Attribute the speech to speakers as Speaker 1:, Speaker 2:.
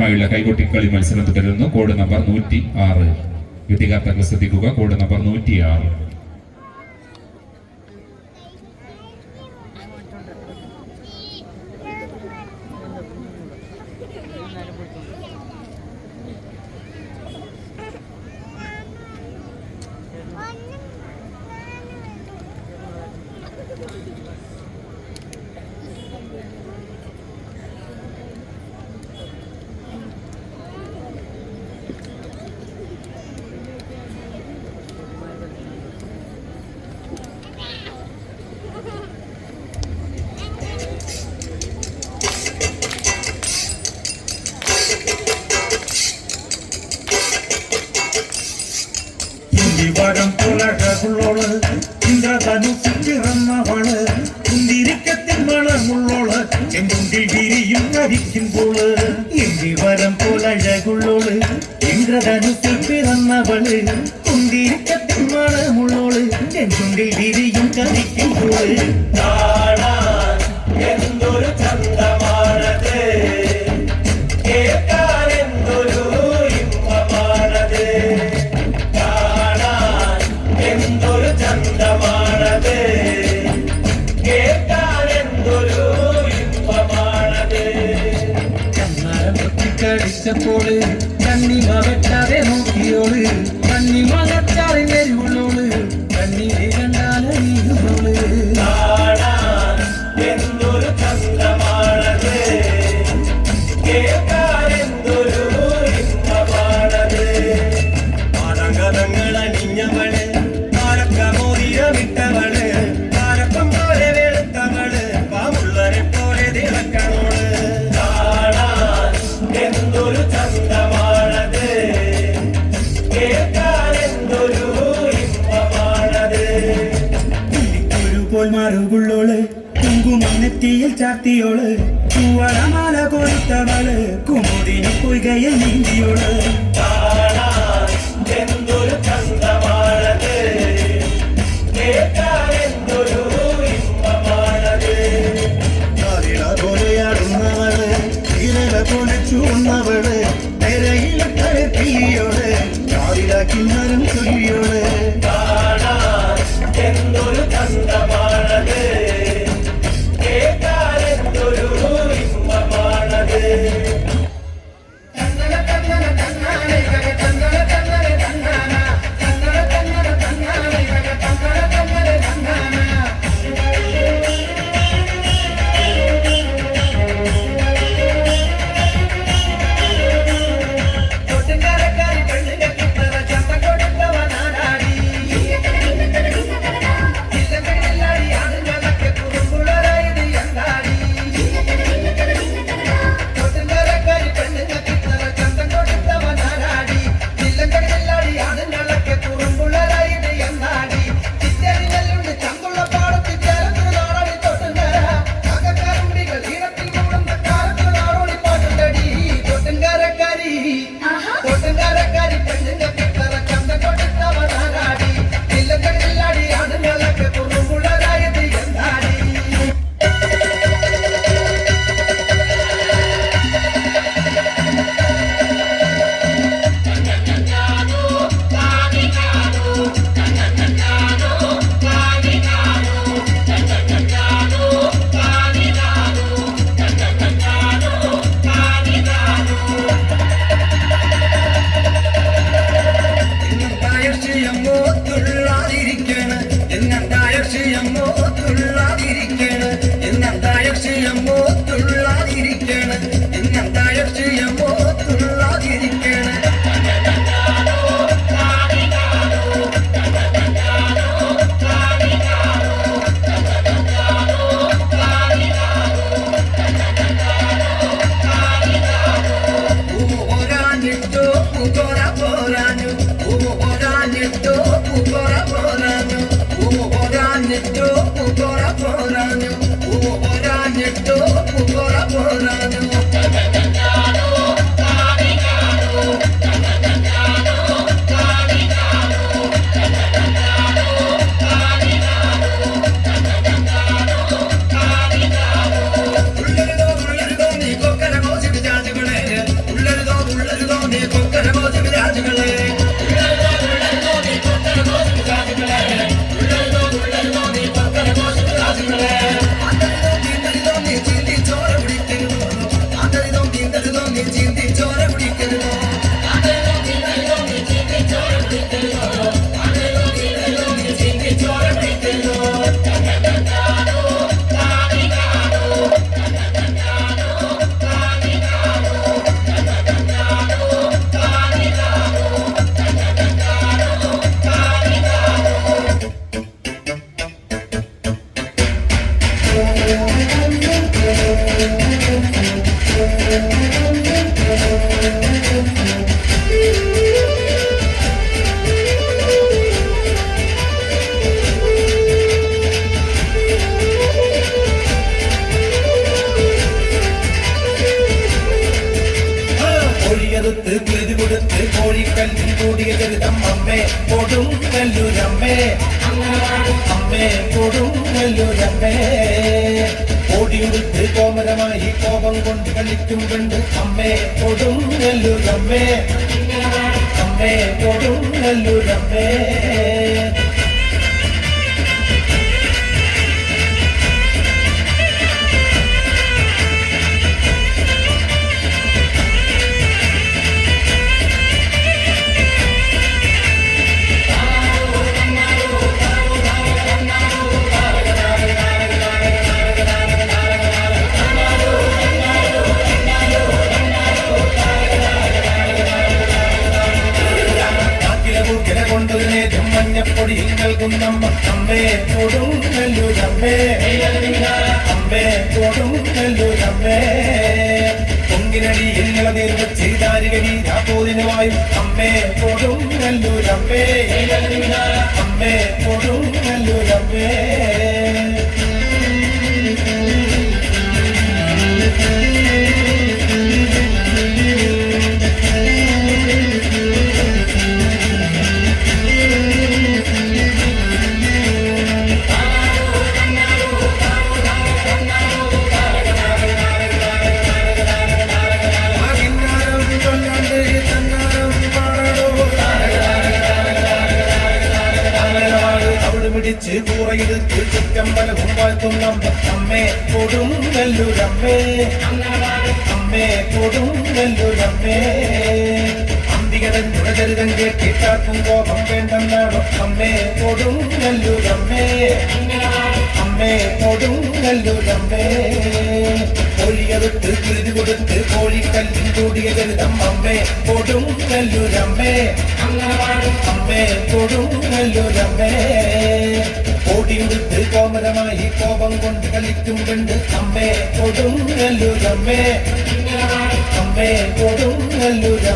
Speaker 1: മനോഹരമായുള്ള കൈകൊട്ടിക്കളി മത്സരം തുടരുന്നു. Code number 106. വിദ്യാർത്ഥികൾ ശ്രദ്ധിക്കുക. Code number 106.
Speaker 2: വരം പുലകുള്ളോള് ഇന്ദ്രധനുസിൽ പിറന്നവള് കുന്തിരിക്കത്തിൻ മണമുള്ളോള് ചെമ്പുണ്ടിൽ വിരിയും ധരിക്കുമ്പോള് വരം പുലകുള്ളോള് ഇന്ദ്രധനുസിൽ പിറന്നവള് കുന്തിരിക്കത്തിൻ മണമുള്ളോള് ചെമ്പുണ്ടിൽ വിരിയും ധരിക്കുമ്പോള് എന്തൊരു ചന്തമാണത്, കേൾക്കാൻ എന്തൊരു ഇമ്പമാണത്, എന്തൊരു ചന്തമാണത്, കേൾക്കാൻ എന്തൊരു ഇമ്പമാണത്. ചന്ദനം പൊട്ടിക്കടിച്ചപ്പോള് കണ്ണിമ വെട്ടാതെ നോക്കിയോള്, കണ്ണിമ വെട്ടാതെ വരുള്ളോള്, കണ്ണീരെ കണ്ടാലറിയുള്ളോള്. എന്തൊരു ചന്തമാണത്, കേൾക്കാൻ എന്തൊരു ഇമ്പമാണത്. പാടങ്കതങ്ങൾ അണിഞ്ഞവള്, വിട്ടവള്, കാലപ്പം പോലെ വെളുത്തവള്, പാമുള്ളരെ പോലെ തിളക്കണോള്. എന്തൊരു ചന്തമാണത്, കേൾക്കാൻ എന്തൊരു ഇമ്പമാണത്. പോൽ മാറുകുള്ളോള്, കുങ്കുമന്നെത്തിയിൽ ചാർത്തിയോള്, പൂവളമാല കൊടുത്തവള്, കുമുദിനി പൊയ്കയിൽ നീന്തിയോള്. എന്തൊരു ചന്തമാണത്, പോലെയാടുന്നവള്, ഇരല പോലെ ചൂന്നവള്, തെരയിലെ തഴക്കിയോള്, കാതിലാക്കി മരം ചൊല്ലിയോള്. എന്തൊരു ചന്തമാണത്, കേൾക്കാൻ എന്തൊരു ഇമ്പമാണത്. കോഴിക്കല്ലിൽ കൂടിയ ചരിതം അമ്മേ കൊടുങ്ങല്ലൂരമ്മേ അമ്മേ കൊടുങ്ങല്ലൂരമ്മേ ഓടിയുടുത്ത് കോമരമായി കോപം കൊണ്ട് കളിക്കും കണ്ട് അമ്മേ കൊടുങ്ങല്ലൂരമ്മേ അമ്മേ കൊടുങ്ങല്ലൂരമ്മേ മഞ്ഞപ്പൊടിയിൽ നൽകുന്നമ്മ അമ്മേ കൊടുങ്ങല്ലൂരമ്മേ അമ്മേ കൊടുങ്ങല്ലൂരമ്മേ പൊങ്കിനടിയിൽ നിളനീർ വെച്ച് ദാരികരീരാപോദിനുമായും അമ്മേ കൊടുങ്ങല്ലൂരമ്മേ അമ്മേ കൊടുങ്ങല്ലൂരമ്മേ പിടിച്ച് കൂറയെടുത്ത് ചുറ്റമ്പലവും വാഴ്ത്തുന്ന അമ്മേ കൊടുങ്ങല്ലൂരമ്മേ അമ്മേ കൊടുങ്ങല്ലൂരമ്മേ അന്തികടഞ്ഞുട ചരിതം കേട്ടിട്ടാർക്കും കോപം വേണ്ടെന്നാണോ അമ്മേ കൊടുങ്ങല്ലൂരമ്മേ അമ്മേ കൊടുങ്ങല്ലൂരമ്മേ കോഴിയെടുത്ത് കിരുതി കൊടുത്ത് കോഴിക്കല്ലിൽ കൂടിയ ചരിതം അമ്മേ കൊടുങ്ങല്ലൂരമ്മേ അമ്മേ കൊടുങ്ങല്ലൂരമ്മേ ഓടിയുടുത്ത് കോമരമായി കോപം കൊണ്ട് കളിക്കും കണ്ട് അമ്മേ കൊടുങ്ങല്ലൂരമ്മേ അമ്മേ കൊടുങ്ങല്ലൂരമ്മേ